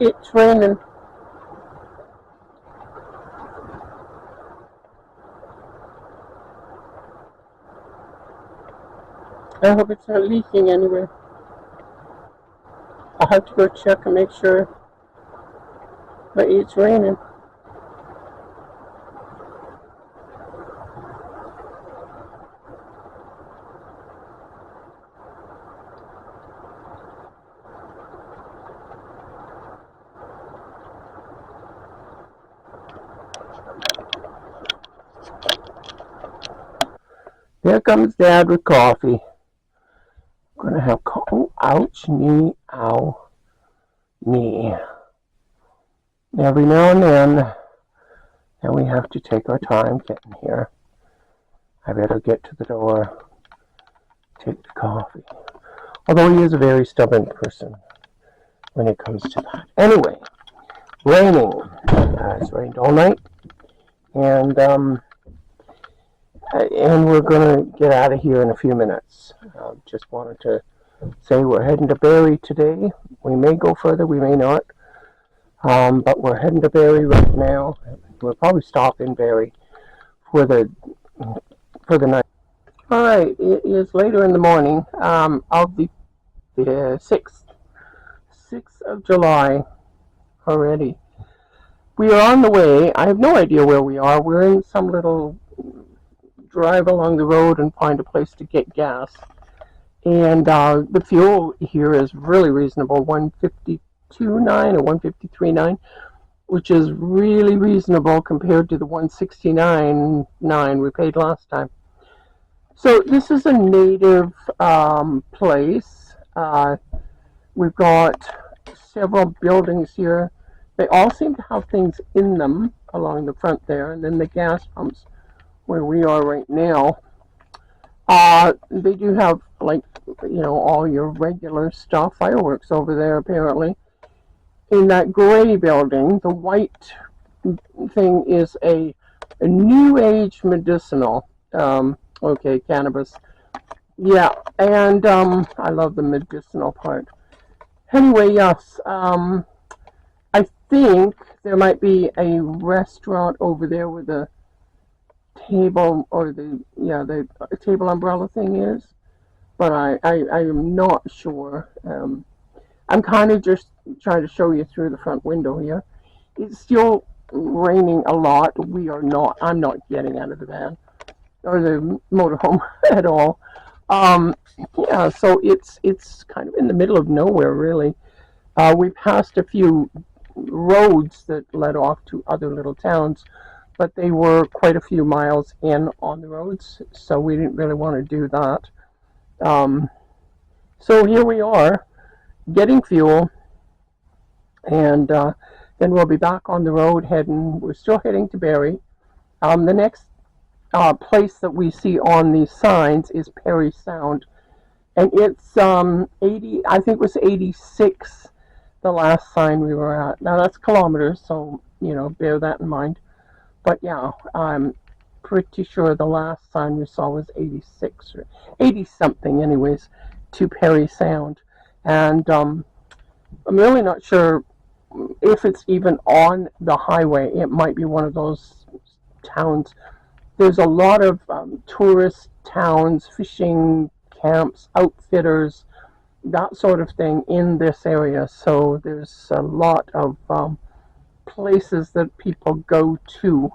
It's raining. I hope it's not leaking anywhere. I'll have to go check and make sure. But it's raining. There comes Dad with coffee. I'm gonna have oh, ouch, knee, ow, knee. Every now and then we have to take our time getting here. I better get to the door, take the coffee. Although he is a very stubborn person when it comes to that. Anyway, raining. It's rained all night, and we're gonna get out of here in a few minutes. Just wanted to say we're heading to Barrie today. We may go further, we may not. But we're heading to Barrie right now. We'll probably stop in Barrie for the night. All right, it is later in the morning of the 6th of July already. We are on the way. I have no idea where we are. We're in some little drive along the road and find a place to get gas. And the fuel here is really reasonable, $1.52.9 or $1.53.9, which is really reasonable compared to the $1.69.9 we paid last time. So this is a native place. We've got several buildings here. They all seem to have things in them along the front there, and then the gas pumps where we are right now. They do have, like, all your regular stuff, fireworks over there apparently. In that gray building, the white thing is a new age medicinal. Okay, cannabis. Yeah, and I love the medicinal part. Anyway, yes, I think there might be a restaurant over there with a table, or the table umbrella thing is, but I am not sure. I'm kind of just trying to show you through the front window here. It's still raining a lot. I'm not getting out of the van or the motorhome at all. So it's kind of in the middle of nowhere, really. We passed a few roads that led off to other little towns, but they were quite a few miles in on the roads, so we didn't really want to do that. So here we are, getting fuel, and then we'll be back on the road we're still heading to Barrie. The next place that we see on these signs is Parry Sound, and it's 80, I think it was 86, the last sign we were at. Now that's kilometers, so bear that in mind. But yeah, I'm pretty sure the last sign we saw was 86 or 80 something, anyways, to Parry Sound. And I'm really not sure if it's even on the highway. It might be one of those towns. There's a lot of tourist towns, fishing camps, outfitters, that sort of thing in this area. So there's a lot of places that people go to.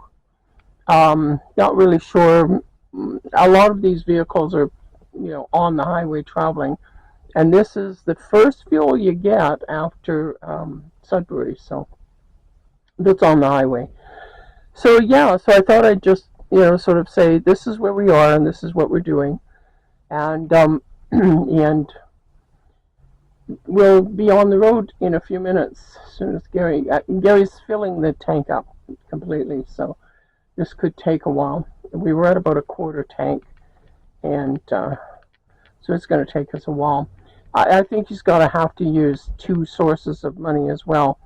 Not really sure. A lot of these vehicles are, on the highway traveling, and this is the first fuel you get after Sudbury, so that's on the highway. So yeah, so I thought I'd just sort of say this is where we are and this is what we're doing, and and we'll be on the road in a few minutes as soon as Gary's filling the tank up completely, so this could take a while. We were at about a quarter tank, and so it's going to take us a while. I think he's going to have to use two sources of money as well,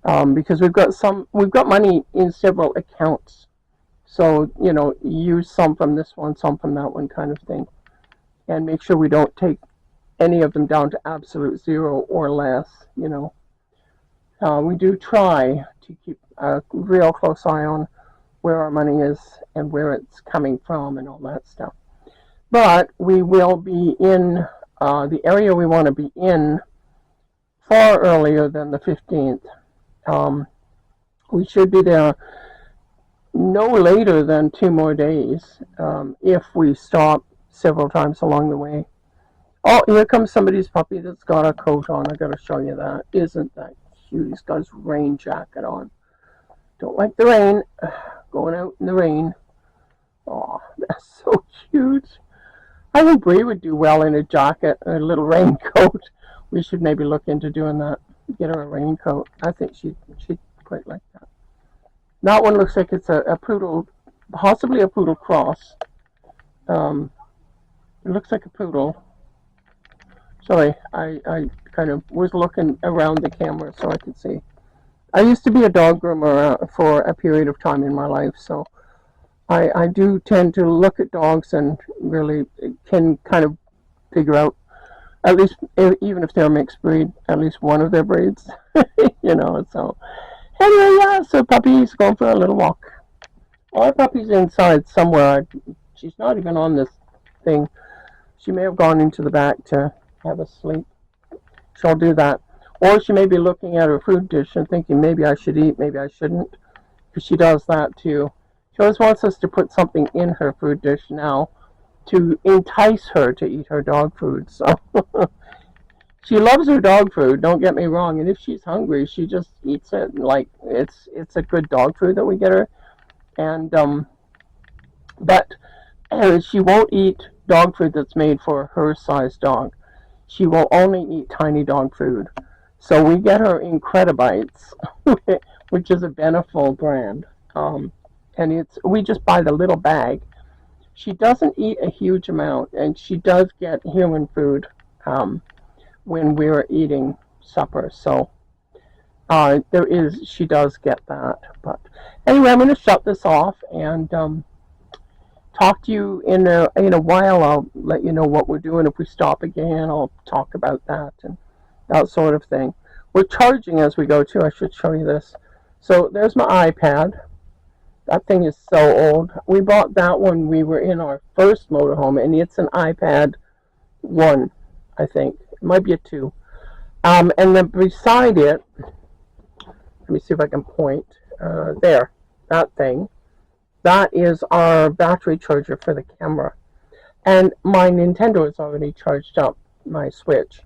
because we've got money in several accounts. So use some from this one, some from that one, kind of thing, and make sure we don't take any of them down to absolute zero or less. We do try to keep a real close eye on where our money is and where it's coming from and all that stuff. But we will be in the area we want to be in far earlier than the 15th. We should be there no later than 2 more days if we stop several times along the way. Oh, here comes somebody's puppy that's got a coat on. I gotta show you that. Isn't that cute? He's got his rain jacket on. Don't like the rain. Going out in the rain. Oh, that's so cute. I think Barrie would do well in a jacket, a little raincoat. We should maybe look into doing that. Get her a raincoat. I think she'd quite like that. That one looks like it's a poodle, possibly a poodle cross. It looks like a poodle. Sorry, I kind of was looking around the camera so I could see. I used to be a dog groomer for a period of time in my life, so I do tend to look at dogs and really can kind of figure out, at least even if they're mixed breed, at least one of their breeds, so. Anyway, yeah, so puppy's going for a little walk. Our puppy's inside somewhere. She's not even on this thing. She may have gone into the back to have a sleep. She'll do that. Or she may be looking at her food dish and thinking, maybe I should eat, maybe I shouldn't. Because she does that too. She always wants us to put something in her food dish now to entice her to eat her dog food. So she loves her dog food, don't get me wrong. And if she's hungry, she just eats it. Like, it's a good dog food that we get her. And, but she won't eat dog food that's made for her size dog. She will only eat tiny dog food. So we get her Incredibites, which is a Beneful brand. And we just buy the little bag. She doesn't eat a huge amount, and she does get human food when we're eating supper. So she does get that. But anyway, I'm going to shut this off and talk to you in a while. I'll let you know what we're doing. If we stop again, I'll talk about that and that sort of thing. We're charging as we go too. I should show you this. So there's my iPad. That thing is so old. We bought that when we were in our first motorhome, and it's an iPad 1, I think. It might be a 2. And then beside it, let me see if I can point. There, that thing. That is our battery charger for the camera. And my Nintendo is already charged up, my Switch.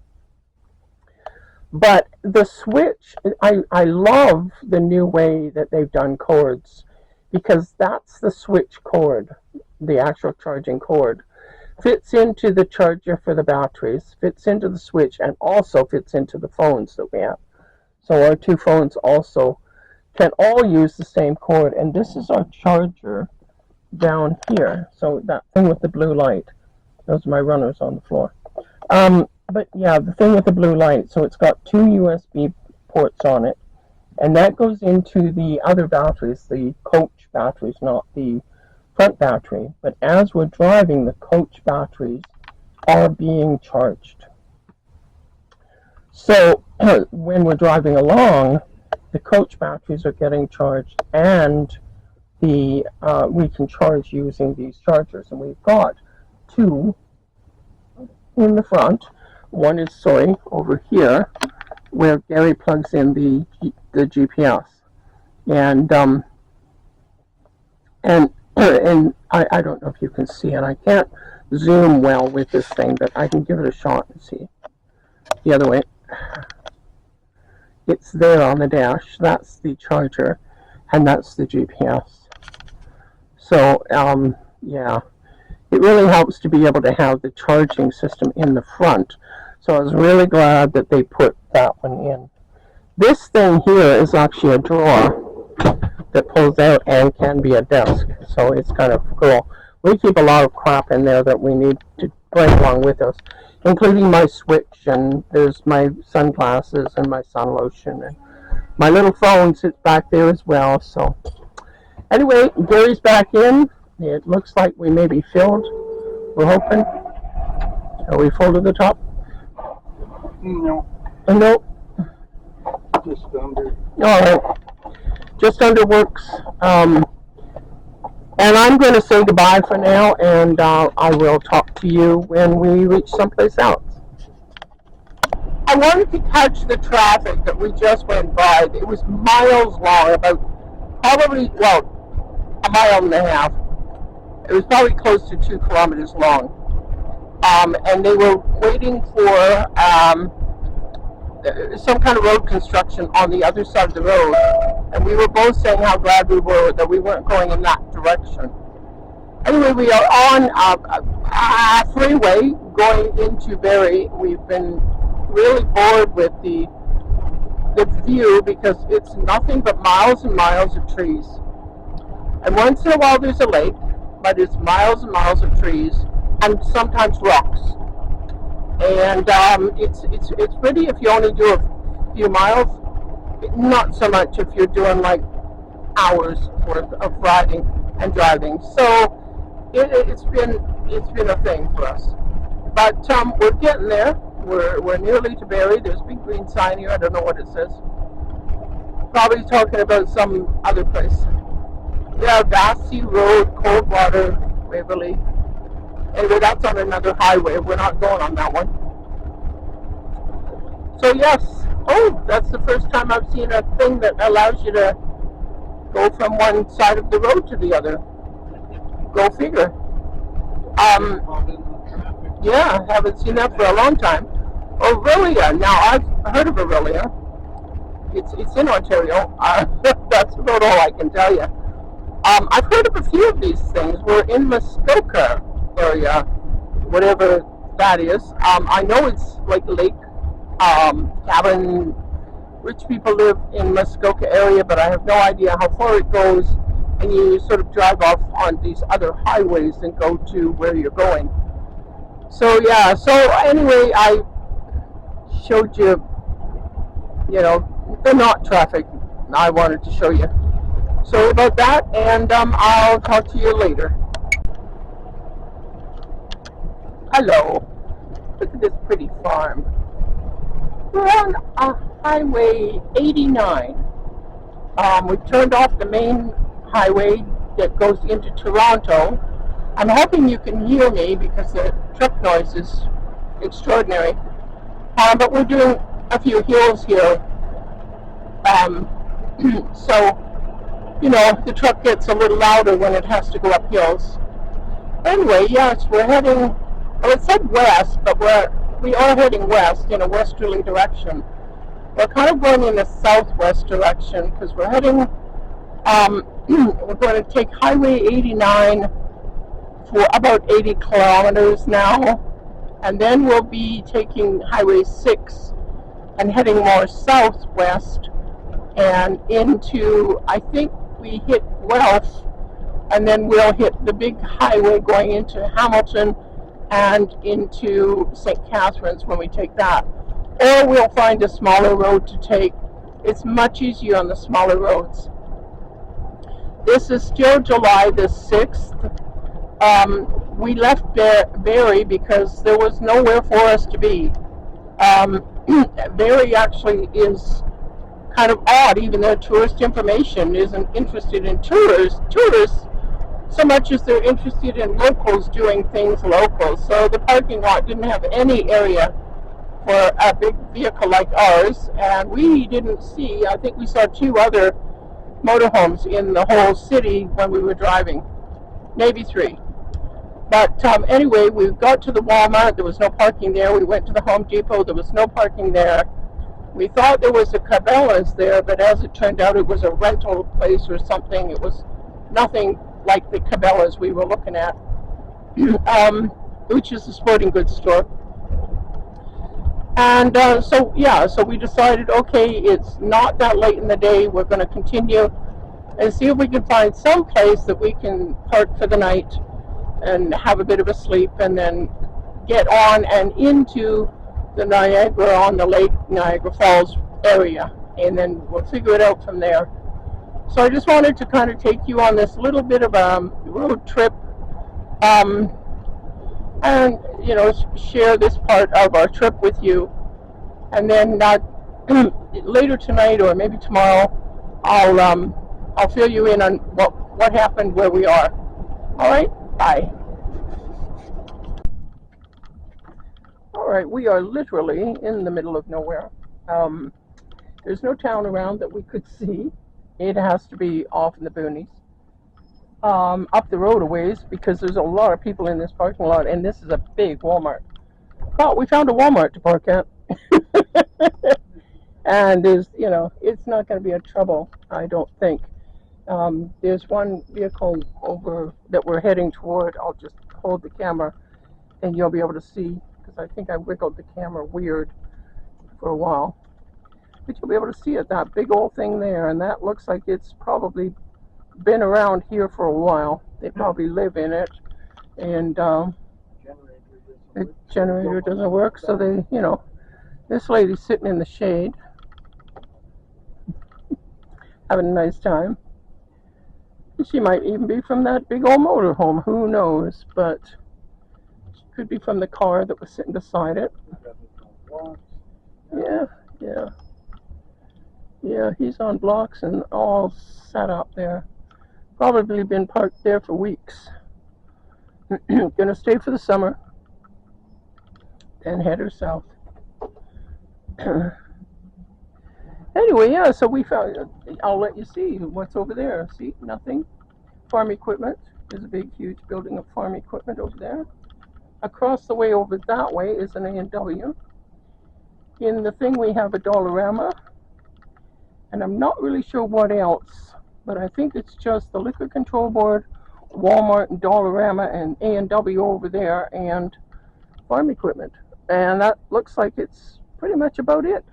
But the Switch, I love the new way that they've done cords, because that's the Switch cord, the actual charging cord. Fits into the charger for the batteries, fits into the Switch, and also fits into the phones that we have. So our 2 phones also can all use the same cord, and this is our charger down here. So that thing with the blue light, those are my runners on the floor. But yeah, the thing with the blue light, so it's got 2 USB ports on it, and that goes into the other batteries, the coach batteries, not the front battery. But as we're driving, the coach batteries are being charged. So when we're driving along, the coach batteries are getting charged, and we can charge using these chargers. And we've got 2 in the front. One is, over here, where Gary plugs in the GPS. And I don't know if you can see it. I can't zoom well with this thing, but I can give it a shot and see. The other way. It's there on the dash. That's the charger, and that's the GPS. So, yeah. It really helps to be able to have the charging system in the front. So I was really glad that they put that one in. This thing here is actually a drawer that pulls out and can be a desk. So it's kind of cool. We keep a lot of crap in there that we need to bring along with us, including my Switch, and there's my sunglasses and my sun lotion, and my little phone sits back there as well. So anyway, Gary's back in. It looks like we may be filled. We're hoping. Are we full to the top? No. No. Just under. All right. Just under works. And I'm going to say goodbye for now, and I will talk to you when we reach someplace else. I wanted to catch the traffic that we just went by. It was miles long, about probably, well, a mile and a half. It was probably close to 2 kilometers long. And they were waiting for some kind of road construction on the other side of the road. And we were both saying how glad we were that we weren't going in that direction. Anyway, we are on a freeway going into Barrie. We've been really bored with the view because it's nothing but miles and miles of trees. And once in a while there's a lake, but it's miles and miles of trees and sometimes rocks. And it's pretty if you only do a few miles. Not so much if you're doing like hours worth of riding and driving. So it's been a thing for us. But we're getting there. We're nearly to Barrie. There's a big green sign here. I don't know what it says. Probably talking about some other place. Yeah, Vassy Road, Coldwater, Waverly. Anyway, that's on another highway. We're not going on that one. So yes. Oh, that's the first time I've seen a thing that allows you to go from one side of the road to the other. Go figure. Yeah, haven't seen that for a long time. Aurelia. Now, I've heard of Aurelia. It's in Ontario. That's about all I can tell you. I've heard of a few of these things. We're in Muskoka area, whatever that is. I know it's like Lake cabin. Rich people live in Muskoka area, but I have no idea how far it goes. And you sort of drive off on these other highways and go to where you're going. So yeah, so anyway, I showed you, the not traffic I wanted to show you. Sorry about that, and I'll talk to you later. Hello. Look at this pretty farm. We're on Highway 89. We turned off the main highway that goes into Toronto. I'm hoping you can hear me because the truck noise is extraordinary. But we're doing a few hills here. So, the truck gets a little louder when it has to go up hills. Anyway, yes, we're heading, well, it said west, but we are heading west in a westerly direction. We're kind of going in a southwest direction because we're heading, we're going to take Highway 89 for about 80 kilometers now, and then we'll be taking Highway 6 and heading more southwest and into, I think we hit Guelph, and then we'll hit the big highway going into Hamilton and into St. Catharines when we take that. Or we'll find a smaller road to take. It's much easier on the smaller roads. This is still July the 6th. We left Barrie because there was nowhere for us to be. Barrie actually is kind of odd, even though tourist information isn't interested in tourists so much as they're interested in locals doing things local. So the parking lot didn't have any area for a big vehicle like ours, and we didn't see, I think we saw 2 other motorhomes in the whole city when we were driving, maybe 3. But anyway, we got to the Walmart, there was no parking there. We went to the Home Depot, there was no parking there. We thought there was a Cabela's there, but as it turned out, it was a rental place or something. It was nothing like the Cabela's we were looking at, which is a sporting goods store. And so we decided, okay, it's not that late in the day. We're going to continue and see if we can find some place that we can park for the night and have a bit of a sleep, and then get on and into the Niagara on the Lake Niagara Falls area, and then we'll figure it out from there. So I just wanted to kind of take you on this little bit of a road trip, and share this part of our trip with you, and then later tonight or maybe tomorrow, I'll fill you in on what happened where we are. All right, bye. All right, we are literally in the middle of nowhere. Um, there's no town around that we could see. It has to be off in the boonies. Up the road a ways because there's a lot of people in this parking lot, and this is a big Walmart. But we found a Walmart to park at, and it's not going to be a trouble, I don't think. There's one vehicle over that we're heading toward. I'll just hold the camera, and you'll be able to see because I think I wiggled the camera weird for a while. But you'll be able to see it, that big old thing there, and that looks like it's probably been around here for a while. They probably live in it, and the generator doesn't work, so this lady's sitting in the shade, having a nice time. She might even be from that big old motorhome, who knows, but she could be from the car that was sitting beside it. Yeah, he's on blocks and all set up there. Probably been parked there for weeks. Gonna stay for the summer, then head her south. Anyway, yeah, so we found, I'll let you see what's over there. See, nothing. Farm equipment. There's a big, huge building of farm equipment over there. Across the way over that way is an A&W. In the thing we have a Dollarama, and I'm not really sure what else, but I think it's just the Liquor Control Board, Walmart and Dollarama and A&W over there, and farm equipment. And that looks like it's pretty much about it.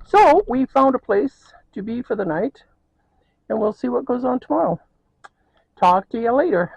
So we found a place to be for the night, and we'll see what goes on tomorrow. Talk to you later.